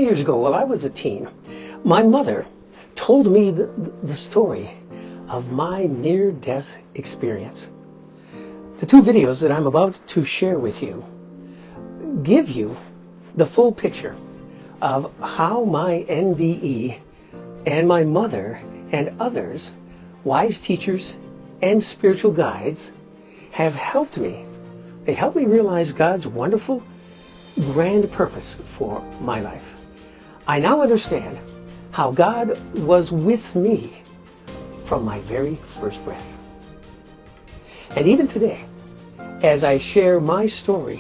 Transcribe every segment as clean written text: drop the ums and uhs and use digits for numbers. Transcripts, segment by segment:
Many years ago, while I was a teen, my mother told me the story of my near-death experience. The two videos that I'm about to share with you give you the full picture of how my NDE and my mother and others, wise teachers and spiritual guides, have helped me. They helped me realize God's wonderful, grand purpose for my life. I now understand how God was with me from my very first breath. And even today, as I share my story,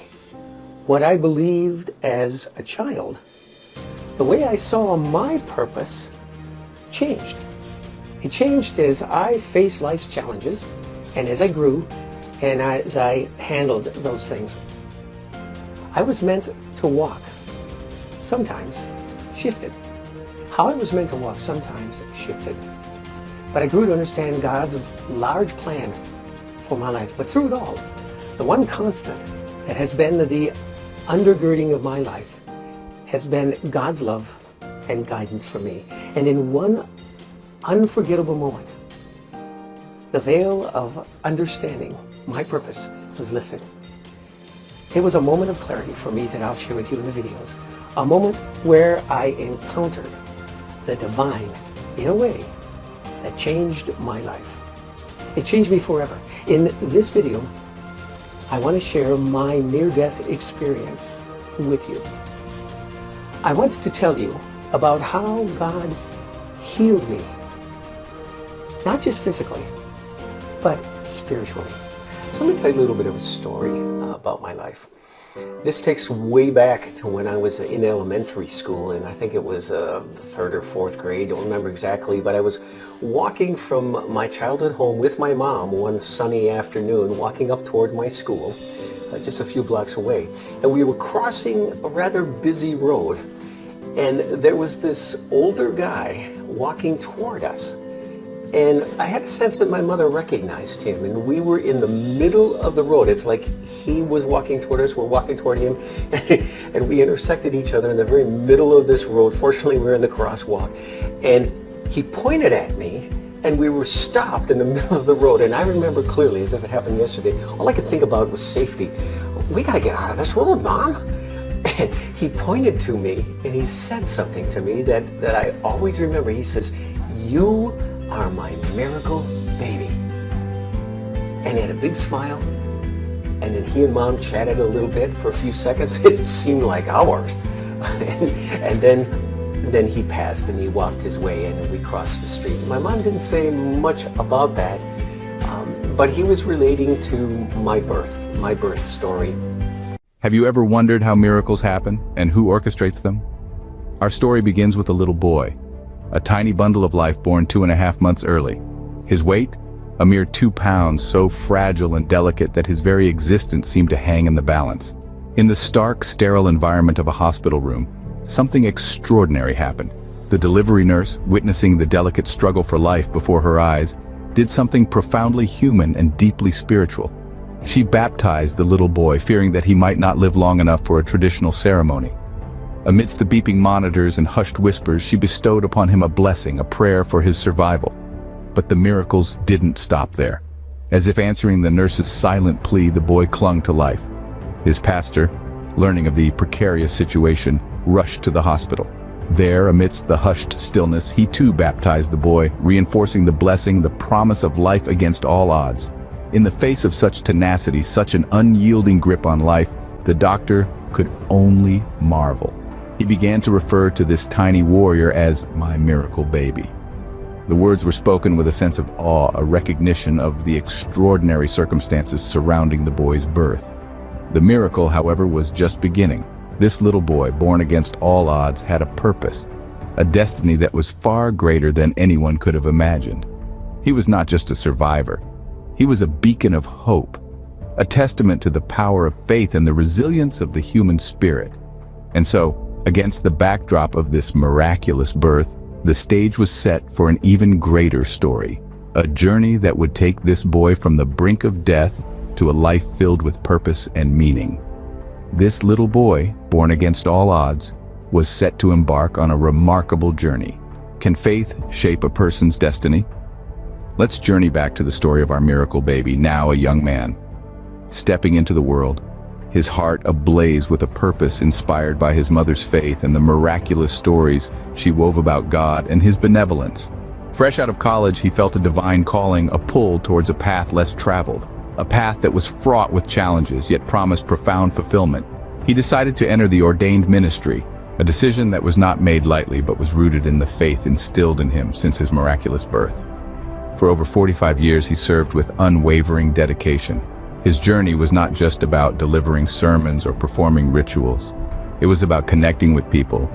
what I believed as a child, the way I saw my purpose changed. It changed as I faced life's challenges and as I grew and as I handled those things. I was meant to walk, sometimes shifted. How I was meant to walk sometimes shifted. But I grew to understand God's large plan for my life. But through it all, the one constant that has been the undergirding of my life has been God's love and guidance for me. And in one unforgettable moment, the veil of understanding my purpose was lifted. It was a moment of clarity for me that I'll share with you in the videos. A moment where I encountered the divine in a way that changed my life. It changed me forever. In this video, I want to share my near-death experience with you. I want to tell you about how God healed me, not just physically, but spiritually. So let me tell you a little bit of a story about my life. This takes way back to when I was in elementary school, and I think it was third or fourth grade, don't remember exactly, but I was walking from my childhood home with my mom one sunny afternoon, walking up toward my school, just a few blocks away. And we were crossing a rather busy road, and there was this older guy walking toward us. And I had a sense that my mother recognized him, and we were in the middle of the road. It's like he was walking toward us, we're walking toward him, and we intersected each other in the very middle of this road. Fortunately, we were in the crosswalk, and he pointed at me, and we were stopped in the middle of the road. And I remember clearly, as if it happened yesterday, all I could think about was safety. We gotta get out of this road, Mom. And he pointed to me, and he said something to me that I always remember. He says, "You are my miracle baby." And he had a big smile, and then he and Mom chatted a little bit for a few seconds. It seemed like hours. and then he passed, and he walked his way in, and we crossed the street. My mom didn't say much about that, but he was relating to my birth story. Have you ever wondered how miracles happen and who orchestrates them? Our story begins with a little boy, a tiny bundle of life born 2.5 months early. His weight? A mere 2 pounds, so fragile and delicate that his very existence seemed to hang in the balance. In the stark, sterile environment of a hospital room, something extraordinary happened. The delivery nurse, witnessing the delicate struggle for life before her eyes, did something profoundly human and deeply spiritual. She baptized the little boy, fearing that he might not live long enough for a traditional ceremony. Amidst the beeping monitors and hushed whispers, she bestowed upon him a blessing, a prayer for his survival. But the miracles didn't stop there. As if answering the nurse's silent plea, the boy clung to life. His pastor, learning of the precarious situation, rushed to the hospital. There, amidst the hushed stillness, he too baptized the boy, reinforcing the blessing, the promise of life against all odds. In the face of such tenacity, such an unyielding grip on life, the doctor could only marvel. He began to refer to this tiny warrior as my miracle baby. The words were spoken with a sense of awe, a recognition of the extraordinary circumstances surrounding the boy's birth. The miracle, however, was just beginning. This little boy, born against all odds, had a purpose, a destiny that was far greater than anyone could have imagined. He was not just a survivor. He was a beacon of hope, a testament to the power of faith and the resilience of the human spirit. And so, against the backdrop of this miraculous birth, the stage was set for an even greater story, a journey that would take this boy from the brink of death to a life filled with purpose and meaning. This little boy, born against all odds, was set to embark on a remarkable journey. Can faith shape a person's destiny? Let's journey back to the story of our miracle baby, now a young man. Stepping into the world, his heart ablaze with a purpose inspired by his mother's faith and the miraculous stories she wove about God and his benevolence. Fresh out of college, he felt a divine calling, a pull towards a path less traveled, a path that was fraught with challenges yet promised profound fulfillment. He decided to enter the ordained ministry, a decision that was not made lightly but was rooted in the faith instilled in him since his miraculous birth. For over 45 years, he served with unwavering dedication. His journey was not just about delivering sermons or performing rituals. It was about connecting with people,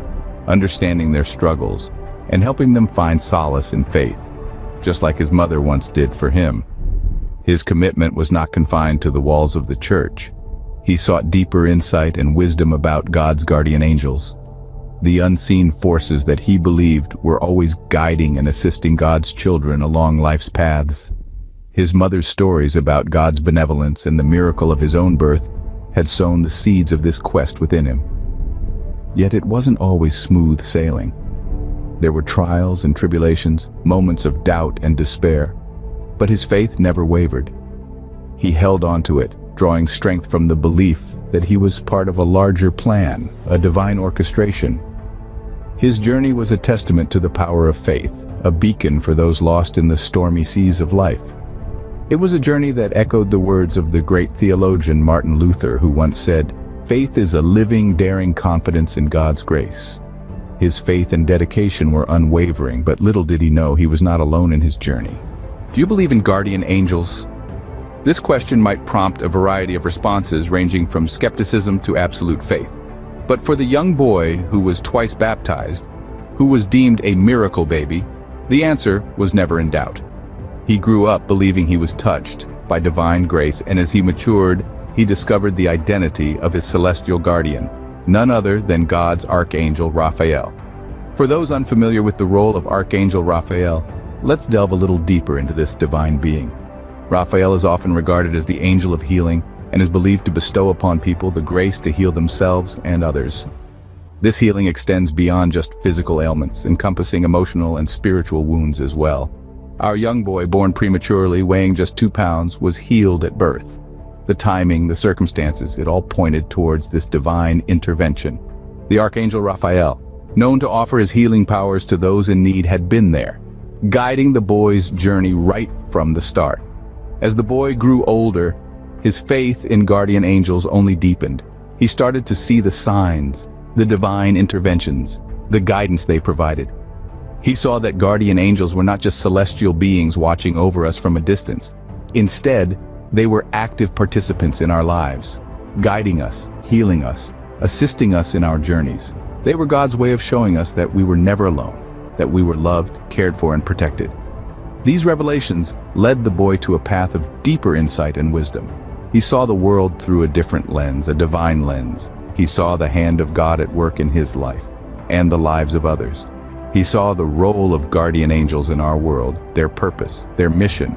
understanding their struggles, and helping them find solace in faith, just like his mother once did for him. His commitment was not confined to the walls of the church. He sought deeper insight and wisdom about God's guardian angels, the unseen forces that he believed were always guiding and assisting God's children along life's paths. His mother's stories about God's benevolence and the miracle of his own birth had sown the seeds of this quest within him. Yet it wasn't always smooth sailing. There were trials and tribulations, moments of doubt and despair, but his faith never wavered. He held on to it, drawing strength from the belief that he was part of a larger plan, a divine orchestration. His journey was a testament to the power of faith, a beacon for those lost in the stormy seas of life. It was a journey that echoed the words of the great theologian Martin Luther, who once said, "Faith is a living, daring confidence in God's grace." His faith and dedication were unwavering, but little did he know he was not alone in his journey. Do you believe in guardian angels? This question might prompt a variety of responses ranging from skepticism to absolute faith. But for the young boy who was twice baptized, who was deemed a miracle baby, the answer was never in doubt. He grew up believing he was touched by divine grace, and as he matured, he discovered the identity of his celestial guardian, none other than God's Archangel Raphael. For those unfamiliar with the role of Archangel Raphael, let's delve a little deeper into this divine being. Raphael is often regarded as the angel of healing and is believed to bestow upon people the grace to heal themselves and others. This healing extends beyond just physical ailments, encompassing emotional and spiritual wounds as well. Our young boy, born prematurely, weighing just 2 pounds, was healed at birth. The timing, the circumstances, it all pointed towards this divine intervention. The Archangel Raphael, known to offer his healing powers to those in need, had been there, guiding the boy's journey right from the start. As the boy grew older, his faith in guardian angels only deepened. He started to see the signs, the divine interventions, the guidance they provided. He saw that guardian angels were not just celestial beings watching over us from a distance. Instead, they were active participants in our lives, guiding us, healing us, assisting us in our journeys. They were God's way of showing us that we were never alone, that we were loved, cared for, and protected. These revelations led the boy to a path of deeper insight and wisdom. He saw the world through a different lens, a divine lens. He saw the hand of God at work in his life and the lives of others. He saw the role of guardian angels in our world, their purpose, their mission.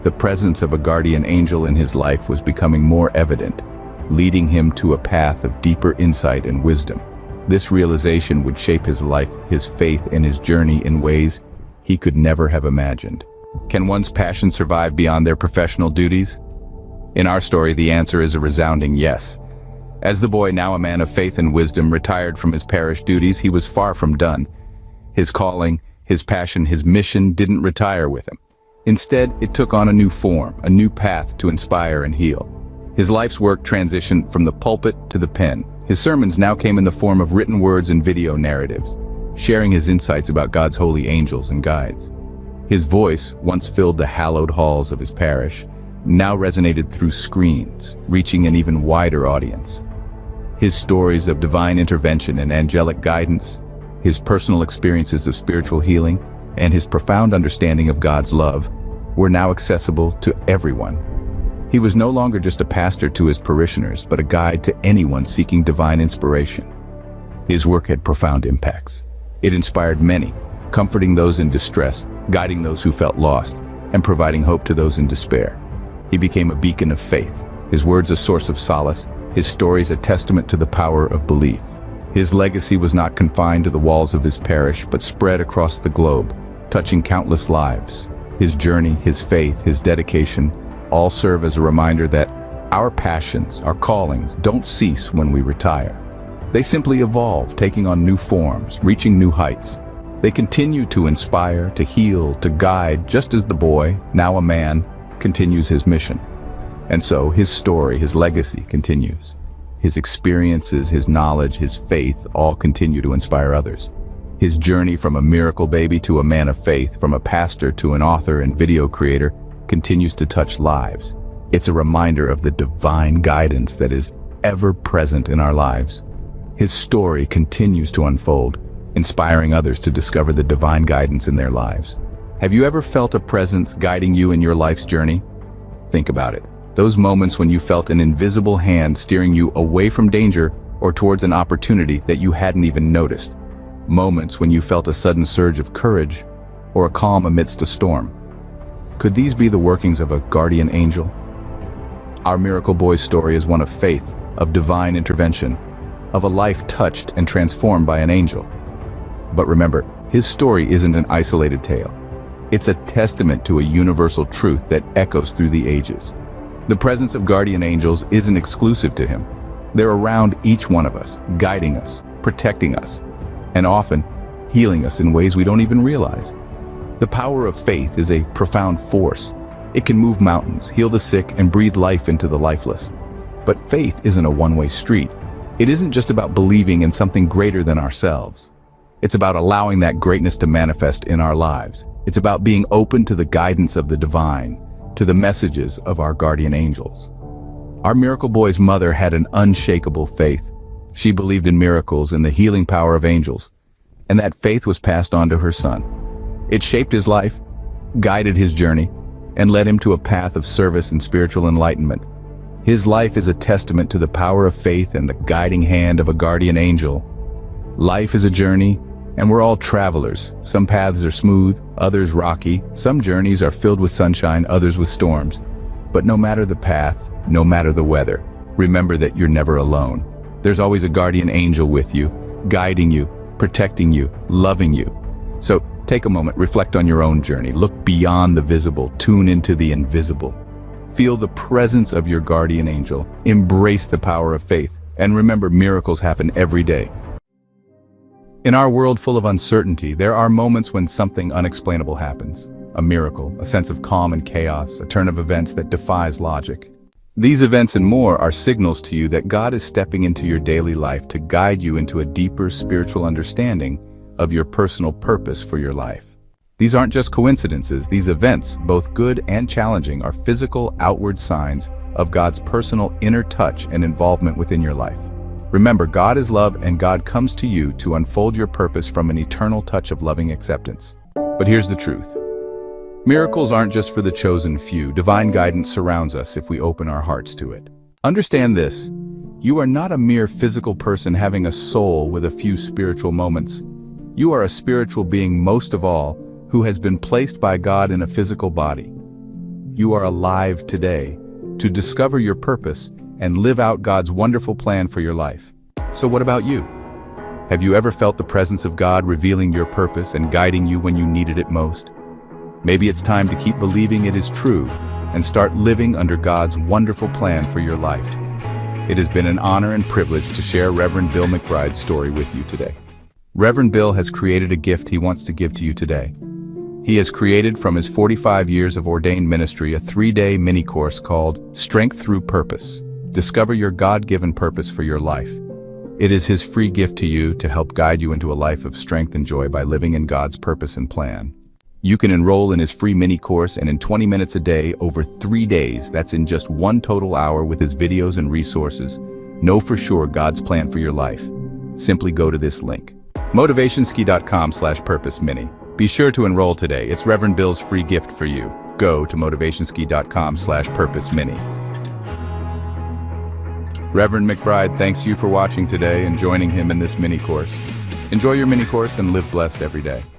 The presence of a guardian angel in his life was becoming more evident, leading him to a path of deeper insight and wisdom. This realization would shape his life, his faith, and his journey in ways he could never have imagined. Can one's passion survive beyond their professional duties? In our story, the answer is a resounding yes. As the boy, now a man of faith and wisdom, retired from his parish duties, he was far from done. His calling, his passion, his mission didn't retire with him. Instead, it took on a new form, a new path to inspire and heal. His life's work transitioned from the pulpit to the pen. His sermons now came in the form of written words and video narratives, sharing his insights about God's holy angels and guides. His voice, once filled the hallowed halls of his parish, now resonated through screens, reaching an even wider audience. His stories of divine intervention and angelic guidance, his personal experiences of spiritual healing, and his profound understanding of God's love were now accessible to everyone. He was no longer just a pastor to his parishioners, but a guide to anyone seeking divine inspiration. His work had profound impacts. It inspired many, comforting those in distress, guiding those who felt lost, and providing hope to those in despair. He became a beacon of faith, his words a source of solace, his stories a testament to the power of belief. His legacy was not confined to the walls of his parish, but spread across the globe, touching countless lives. His journey, his faith, his dedication, all serve as a reminder that our passions, our callings, don't cease when we retire. They simply evolve, taking on new forms, reaching new heights. They continue to inspire, to heal, to guide, just as the boy, now a man, continues his mission. And so his story, his legacy continues. His experiences, his knowledge, his faith all continue to inspire others. His journey from a miracle baby to a man of faith, from a pastor to an author and video creator, continues to touch lives. It's a reminder of the divine guidance that is ever present in our lives. His story continues to unfold, inspiring others to discover the divine guidance in their lives. Have you ever felt a presence guiding you in your life's journey? Think about it. Those moments when you felt an invisible hand steering you away from danger or towards an opportunity that you hadn't even noticed. Moments when you felt a sudden surge of courage or a calm amidst a storm. Could these be the workings of a guardian angel? Our miracle boy's story is one of faith, of divine intervention, of a life touched and transformed by an angel. But remember, his story isn't an isolated tale. It's a testament to a universal truth that echoes through the ages. The presence of guardian angels isn't exclusive to him. They're around each one of us, guiding us, protecting us, and often healing us in ways we don't even realize. The power of faith is a profound force. It can move mountains, heal the sick, and breathe life into the lifeless. But faith isn't a one-way street. It isn't just about believing in something greater than ourselves. It's about allowing that greatness to manifest in our lives. It's about being open to the guidance of the divine, to the messages of our guardian angels. Our miracle boy's mother had an unshakable faith. She believed in miracles and the healing power of angels, and that faith was passed on to her son. It shaped his life, guided his journey, and led him to a path of service and spiritual enlightenment. His life is a testament to the power of faith and the guiding hand of a guardian angel. Life is a journey, and we're all travelers. Some paths are smooth, others rocky. Some journeys are filled with sunshine, others with storms. But no matter the path, no matter the weather, remember that you're never alone. There's always a guardian angel with you, guiding you, protecting you, loving you. So take a moment, reflect on your own journey. Look beyond the visible, tune into the invisible. Feel the presence of your guardian angel. Embrace the power of faith. And remember, miracles happen every day. In our world full of uncertainty, there are moments when something unexplainable happens. A miracle, a sense of calm and chaos, a turn of events that defies logic. These events and more are signals to you that God is stepping into your daily life to guide you into a deeper spiritual understanding of your personal purpose for your life. These aren't just coincidences. These events, both good and challenging, are physical, outward signs of God's personal inner touch and involvement within your life. Remember, God is love, and God comes to you to unfold your purpose from an eternal touch of loving acceptance. But here's the truth. Miracles aren't just for the chosen few. Divine guidance surrounds us if we open our hearts to it. Understand this. You are not a mere physical person having a soul with a few spiritual moments. You are a spiritual being, most of all, who has been placed by God in a physical body. You are alive today to discover your purpose and live out God's wonderful plan for your life. So what about you? Have you ever felt the presence of God revealing your purpose and guiding you when you needed it most? Maybe it's time to keep believing it is true and start living under God's wonderful plan for your life. It has been an honor and privilege to share Reverend Bill McBride's story with you today. Reverend Bill has created a gift he wants to give to you today. He has created from his 45 years of ordained ministry a 3-day mini-course called Strength Through Purpose. Discover your God-given purpose for your life. It is his free gift to you to help guide you into a life of strength and joy by living in God's purpose and plan. You can enroll in his free mini-course, and in 20 minutes a day over 3 days, that's in just 1 total hour with his videos and resources, know for sure God's plan for your life. Simply go to this link, motivationski.com/purpose-mini. Be sure to enroll today. It's Reverend Bill's free gift for you. Go to motivationski.com/purpose-mini. Reverend McBride thanks you for watching today and joining him in this mini-course. Enjoy your mini-course and live blessed every day.